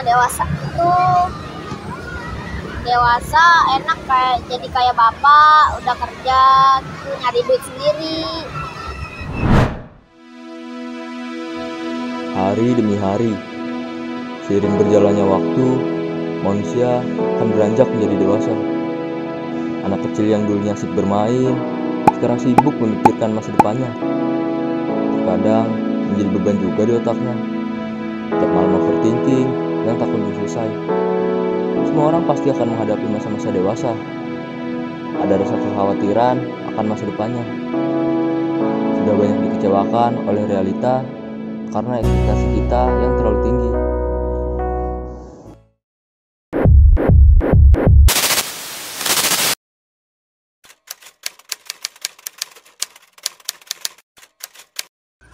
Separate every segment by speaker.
Speaker 1: Dewasa itu dewasa enak kayak jadi kayak bapak udah kerja gitu, nyari duit sendiri.
Speaker 2: Hari demi hari, seiring berjalannya waktu, manusia akan beranjak menjadi dewasa. Anak kecil yang dulunya asik bermain, sekarang sibuk memikirkan masa depannya. Terkadang menjadi beban juga di otaknya. Tiap malam overthinking yang tak kunjung selesai. Semua orang pasti akan menghadapi masa-masa dewasa. Ada rasa kekhawatiran akan masa depannya. Sudah banyak dikecewakan oleh realita karena ekspektasi kita yang terlalu tinggi.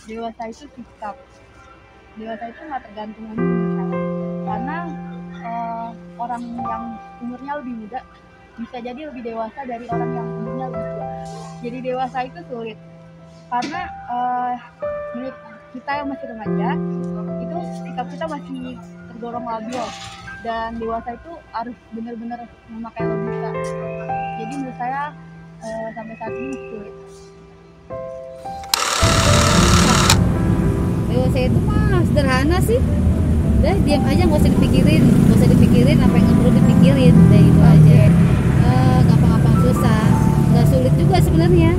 Speaker 3: Dewasa itu sikap. Dewasa itu nggak tergantung umur menurut saya. Karena orang yang umurnya lebih muda bisa jadi lebih dewasa dari orang yang umurnya lebih tua. Jadi dewasa itu sulit. Karena menurut kita yang masih remaja, itu sikap kita masih tergolong labil. Dan dewasa itu harus benar-benar memakai logika. Jadi menurut saya sampai saat ini masih sulit.
Speaker 4: Dewasa itu mah sederhana sih, udah diam aja, nggak usah dipikirin apa yang nggak perlu dipikirin, udah itu aja. Gampang-gampang susah, nggak sulit juga sebenarnya.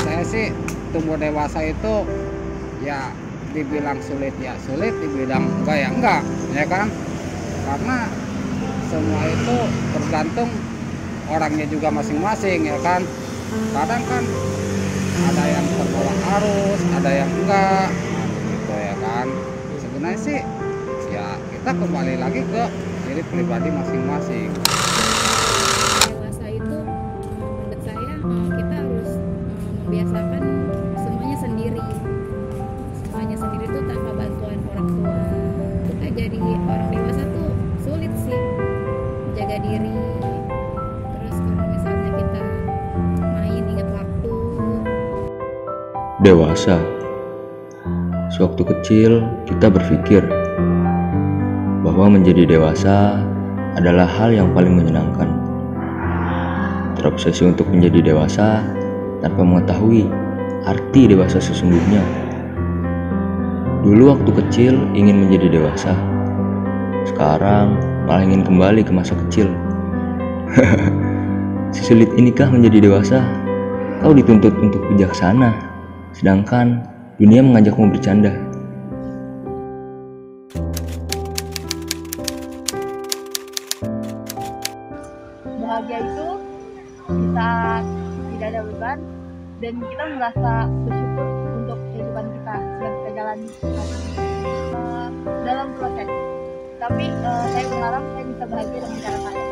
Speaker 5: Saya sih tumbuh dewasa itu ya dibilang sulit ya sulit, dibilang enggak ya enggak, ya kan? Karena semua itu tergantung orangnya juga masing-masing, ya kan? Kadang kan ada yang terbawa arus, ada yang enggak, gitu ya kan. Sebenarnya sih ya kita kembali lagi ke diri pribadi masing-masing.
Speaker 4: Dewasa itu menurut saya kita harus membiasakan semuanya sendiri tuh tanpa bantuan orang tua. Kita jadi orang dewasa tuh sulit sih, menjaga diri. Terus kalau misalnya kita main ingat waktu.
Speaker 2: Dewasa. Sewaktu kecil kita berpikir bahwa menjadi dewasa adalah hal yang paling menyenangkan. Terobsesi untuk menjadi dewasa tanpa mengetahui arti dewasa sesungguhnya. Dulu waktu kecil ingin menjadi dewasa, sekarang malah ingin kembali ke masa kecil. Sesulit inikah menjadi dewasa? Kau dituntut untuk bijaksana, sedangkan dunia mengajakmu bercanda.
Speaker 3: Bahagia itu bisa tidak ada beban dan kita merasa bersyukur untuk kehidupan kita yang kita jalani dalam proses. Tapi saya berharap saya bisa bahagia dengan cara saya.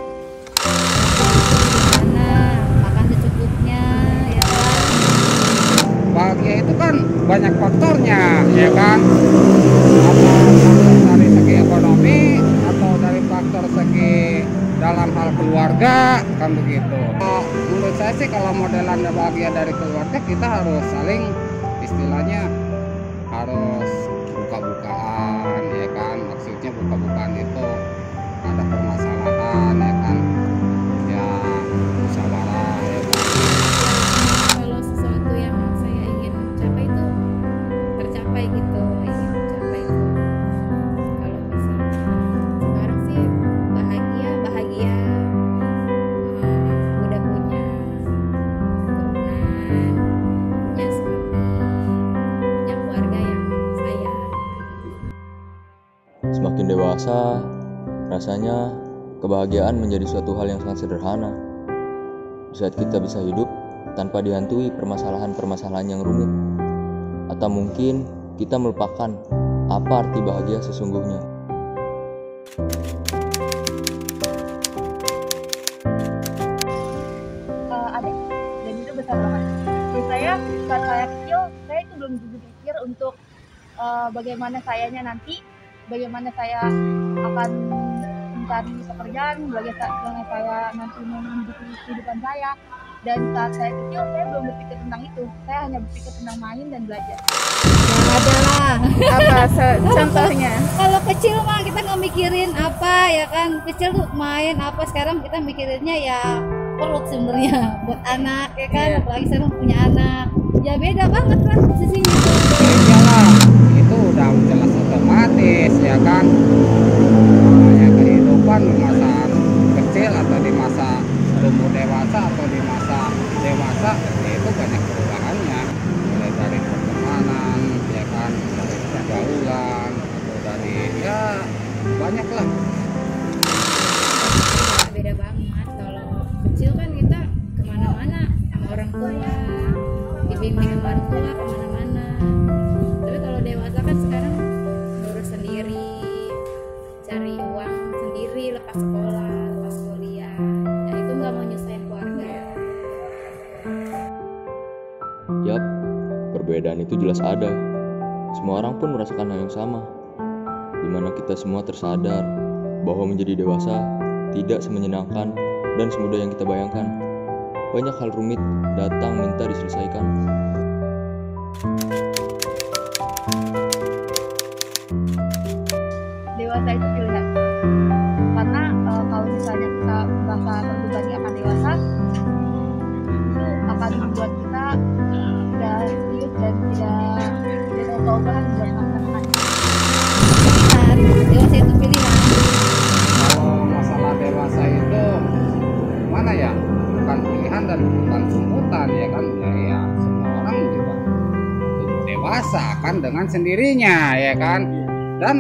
Speaker 4: Makan secukupnya, ya kan?
Speaker 5: Bahagia itu kan banyak faktornya, ya kan? Atau dari segi ekonomi atau dari faktor segi dalam hal keluarga, kan begitu. Menurut saya sih kalau modelan bahagia dari keluarga, kita harus saling istilahnya harus buka-bukaan, ya kan? Maksudnya buka-bukaan itu ada permasalahan, ya kan? Ya musyawarah, ya kan?
Speaker 4: Kalau sesuatu yang saya ingin capai itu tercapai gitu, ingin capai itu. Kalau misalnya sekarang sih bahagia udah punya keturunan, punya suami, punya keluarga yang sayang.
Speaker 2: Semakin dewasa, rasanya kebahagiaan menjadi suatu hal yang sangat sederhana. Di saat kita bisa hidup tanpa dihantui permasalahan-permasalahan yang rumit. Atau mungkin kita melupakan apa arti bahagia sesungguhnya.
Speaker 3: Ada dan itu besar banget. Jadi saya saat saya kecil, saya itu belum berpikir untuk bagaimana sayanya nanti, bagaimana saya akan mencari pekerjaan, bagaimana saya nanti menghidupi kehidupan saya. Dan saat saya kecil, saya belum berpikir tentang itu. Saya hanya berpikir tentang main dan belajar.
Speaker 4: Ya ada lah.
Speaker 3: Contohnya?
Speaker 4: Kalau kecil mah kita nggak mikirin apa ya kan, kecil tuh main apa, sekarang kita mikirinnya ya perut sebenarnya buat anak ya kan, apalagi sekarang punya anak ya beda banget lah sisinya.
Speaker 5: Iyalah, itu udah jelas otomatis ya kan. Namanya kehidupan di masa kecil atau di masa umur dewasa atau di masa dewasa itu banyak perubahannya, mulai dari pertemanan ya kan, dari pergaulan atau dari ya banyak lah.
Speaker 4: Beda banget. Kalau kecil kan kita kemana-mana sama orang tua, dibimbing sama orang tua kemana-mana. Tapi kalau dewasa kan sekarang ngurus sendiri, cari uang sendiri, lepas sekolah, lepas kuliah. Ya itu nggak mau nyusahin keluarga.
Speaker 2: Yap, perbedaan itu jelas ada. Semua orang pun merasakan hal yang sama, di mana kita semua tersadar bahwa menjadi dewasa tidak semenyenangkan dan semudah yang kita bayangkan. Banyak hal rumit datang minta diselesaikan.
Speaker 3: Dewasa itu pilihan. Karena kalau misalnya kita merasa terbebani akan dewasa, itu akan membuat kita tidak serius dan tidak tahu-tahu buat melaksanakan.
Speaker 4: Pilihan, dewasa itu pilihan.
Speaker 5: Kalau masalah dewasa itu mana ya, bukan pilihan dan bukan tuntutan ya kan, ya semua orang juga dewasa kan dengan sendirinya ya kan. Dan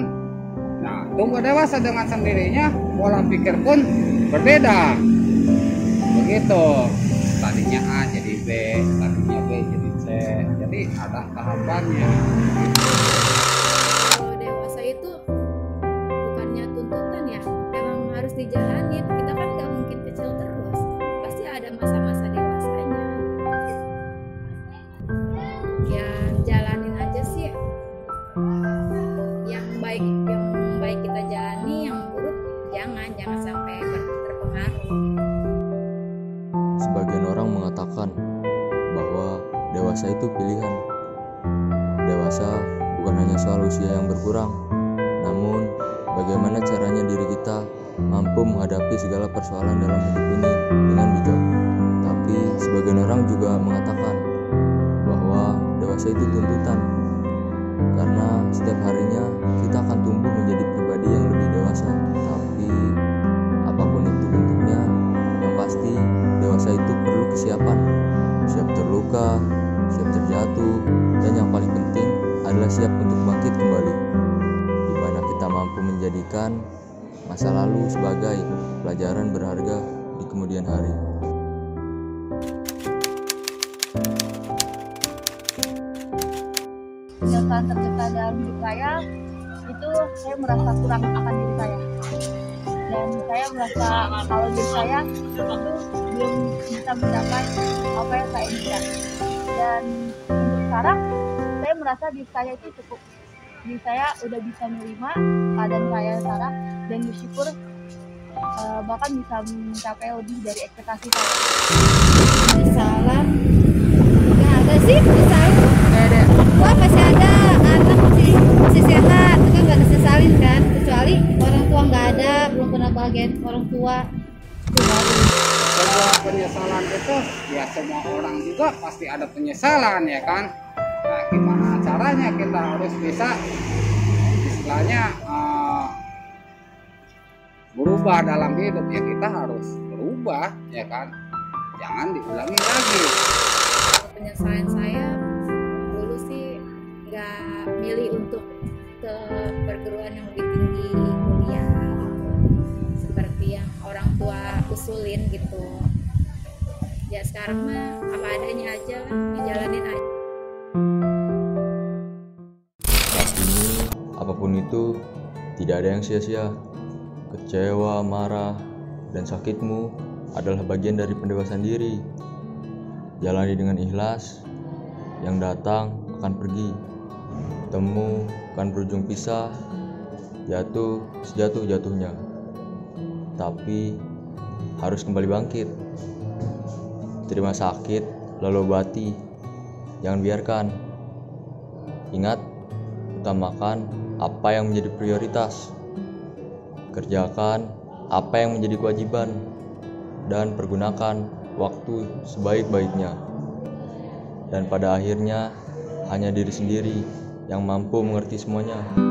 Speaker 5: nah tunggu dewasa dengan sendirinya, pola pikir pun berbeda begitu. Tadinya A jadi B, tadinya B jadi C, jadi ada tahapannya.
Speaker 4: Kalau dewasa itu bukannya tuntutan ya, emang harus dijalanin. Kita kan nggak mungkin kecil terus, pasti ada masa-masa dewasanya. Ya jalanin aja sih. Yang baik kita jalani, yang buruk jangan sampai terpengaruh.
Speaker 2: Sebagian orang mengatakan bahwa dewasa itu pilihan. Dewasa bukan hanya soal usia yang berkurang, namun bagaimana caranya diri kita mampu menghadapi segala persoalan dalam hidup ini dengan bijak. Tapi sebagian orang juga mengatakan bahwa dewasa itu tuntutan, karena setiap harinya kita akan tumbuh menjadi pribadi yang lebih dewasa. Tapi apapun itu bentuknya, yang pasti dewasa itu perlu kesiapan, siap terluka, siap terjatuh, dan yang paling penting adalah siap untuk bangkit kembali, di mana kita mampu menjadikan masa lalu sebagai pelajaran berharga di kemudian hari.
Speaker 3: Kenyataan tercipta dalam hidup saya itu saya merasa kurang akan diri saya, dan saya merasa kalau diri saya itu belum bisa mencapai apa yang saya inginkan. Dan untuk sekarang saya merasa diri saya itu cukup, diri saya udah bisa menerima keadaan saya sekarang dan bersyukur bahkan bisa mencapai lebih dari ekspektasi saya.
Speaker 4: Salam nggak ada sih, salam nggak ada. Wah masih ada, anak masih sehat, itu kan nggak disesalin kan, kecuali orang tua nggak ada, belum pernah bahagiain orang tua, itu baru.
Speaker 5: Sebuah penyesalan itu ya semua orang juga pasti ada penyesalan ya kan. Nah gimana caranya kita harus bisa istilahnya berubah dalam hidup, ya kita harus berubah ya kan, jangan diulangi lagi.
Speaker 4: Penyesalan saya dulu sih nggak milih untuk ke perguruan yang lebih tinggi, kuliah gitu, seperti yang orang tua usulin gitu. Ya sekarang mah apa adanya aja lah, dijalanin aja.
Speaker 2: Pastinya apapun itu tidak ada yang sia-sia. Kecewa, marah, dan sakitmu adalah bagian dari pendewasaan diri. Jalani dengan ikhlas, yang datang akan pergi. Temu akan berujung pisah, jatuh sejatuh-jatuhnya. Tapi harus kembali bangkit. Terima sakit, lalu obati. jangan biarkan. Ingat, utamakan apa yang menjadi prioritas. Kerjakan apa yang menjadi kewajiban dan pergunakan waktu sebaik-baiknya. Dan pada akhirnya hanya diri sendiri yang mampu mengerti semuanya.